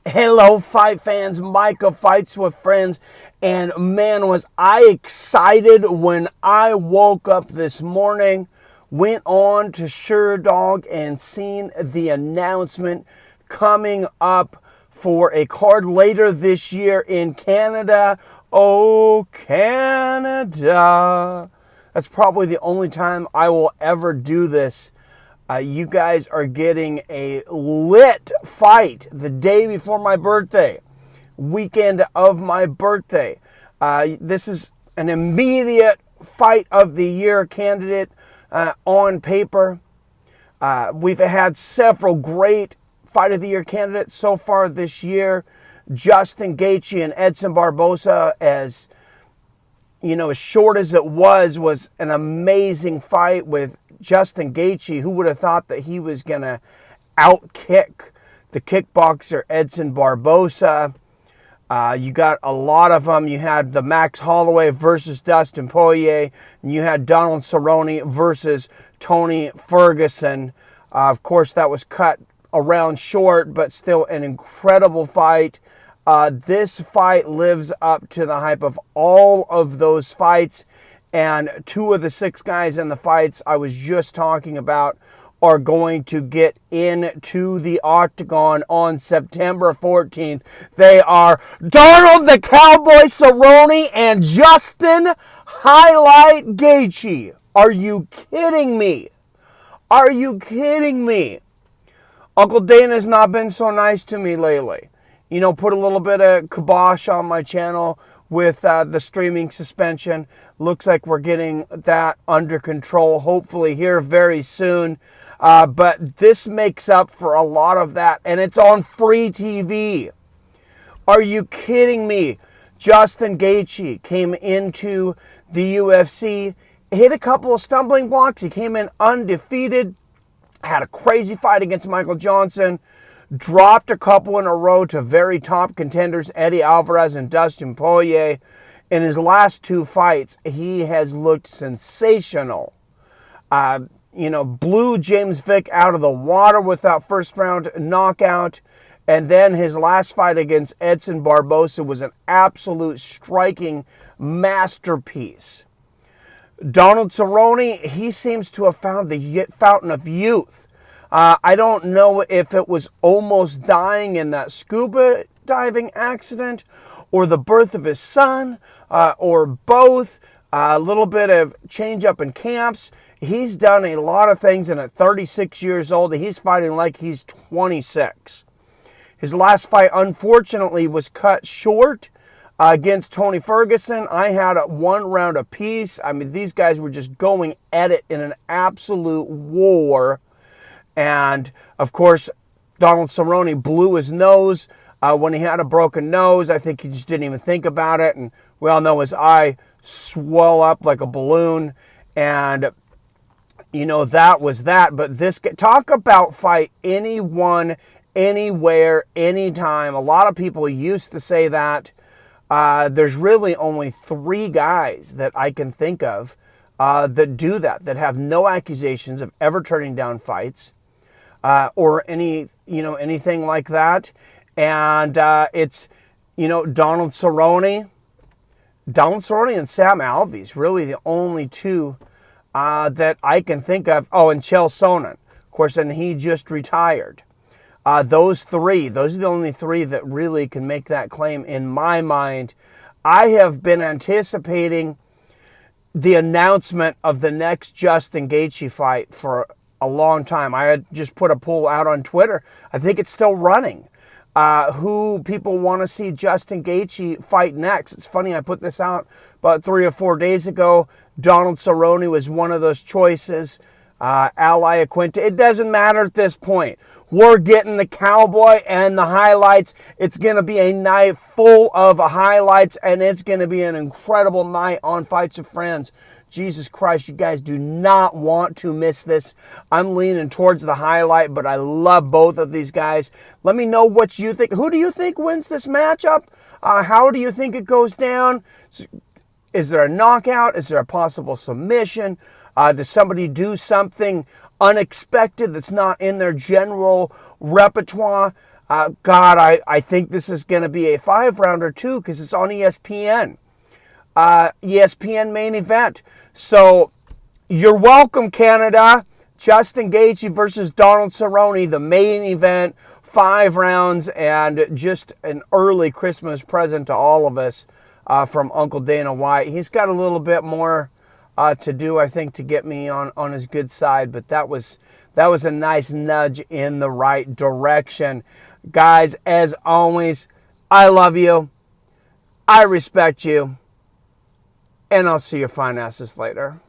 Hello, fight fans. Micah Fights with Friends. And man, was I excited when I woke up this morning, went on to SureDog and seen the announcement coming up for a card later this year in Canada. Oh, Canada. That's probably the only time I will ever do this. You guys are getting a lit fight the day before my birthday, weekend of my birthday. This is an immediate fight of the year candidate on paper. We've had several great fight of the year candidates so far this year. Justin Gaethje and Edson Barboza, as short as it was an amazing fight with Justin Gaethje. Who would have thought that he was going to outkick the kickboxer Edson Barboza? You got a lot of them. You had the Max Holloway versus Dustin Poirier, and you had Donald Cerrone versus Tony Ferguson. Of course, that was cut around short, but still an incredible fight. This fight lives up to the hype of all of those fights, and 2 of the 6 guys in the fights I was just talking about are going to get into the octagon on September 14th. They are Donald the Cowboy Cerrone and Justin Highlight Gaethje. Are you kidding me? Are you kidding me? Uncle Dana's not been so nice to me lately. Put a little bit of kibosh on my channel with the streaming suspension. Looks like we're getting that under control, hopefully here very soon. But this makes up for a lot of that, and it's on free TV. Are you kidding me? Justin Gaethje came into the UFC, hit a couple of stumbling blocks. He came in undefeated, had a crazy fight against Michael Johnson, dropped a couple in a row to very top contenders, Eddie Alvarez and Dustin Poirier. In his last 2 fights, he has looked sensational. Blew James Vick out of the water with that first round knockout. And then his last fight against Edson Barboza was an absolute striking masterpiece. Donald Cerrone, he seems to have found the fountain of youth. I don't know if it was almost dying in that scuba diving accident, or the birth of his son, or both. A little bit of change up in camps. He's done a lot of things, and at 36 years old, he's fighting like he's 26. His last fight, unfortunately, was cut short against Tony Ferguson. I had 1 round apiece. I mean, these guys were just going at it in an absolute war. And, of course, Donald Cerrone blew his nose when he had a broken nose. I think he just didn't even think about it. And we all know his eye swelled up like a balloon. And, that was that. But talk about fight anyone, anywhere, anytime. A lot of people used to say that. There's really only 3 guys that I can think of that do that have no accusations of ever turning down fights. Or anything like that. And it's, Donald Cerrone and Sam Alvey's really the only 2 that I can think of. Oh, and Chael Sonnen, of course, and he just retired. Those are the only 3 that really can make that claim in my mind. I have been anticipating the announcement of the next Justin Gaethje fight for a long time. I had just put a poll out on Twitter. I think it's still running. Who people want to see Justin Gaethje fight next. It's funny, I put this out about 3 or 4 days ago. Donald Cerrone was one of those choices. Ally Aquinta. It doesn't matter at this point. We're getting the Cowboy and the highlights. It's going to be a night full of highlights, and it's going to be an incredible night on Fights with Friends. Jesus Christ, you guys do not want to miss this. I'm leaning towards the highlight, but I love both of these guys. Let me know what you think. Who do you think wins this matchup? How do you think it goes down? Is there a knockout? Is there a possible submission? Does somebody do something unexpected that's not in their general repertoire? God, I think this is going to be a 5-rounder too because it's on ESPN. ESPN main event. So you're welcome, Canada. Justin Gaethje versus Donald Cerrone, the main event, 5 rounds, and just an early Christmas present to all of us from Uncle Dana White. He's got a little bit more to do, I think, to get me on his good side, but that was a nice nudge in the right direction. Guys, as always, I love you. I respect you. And I'll see your fine asses later.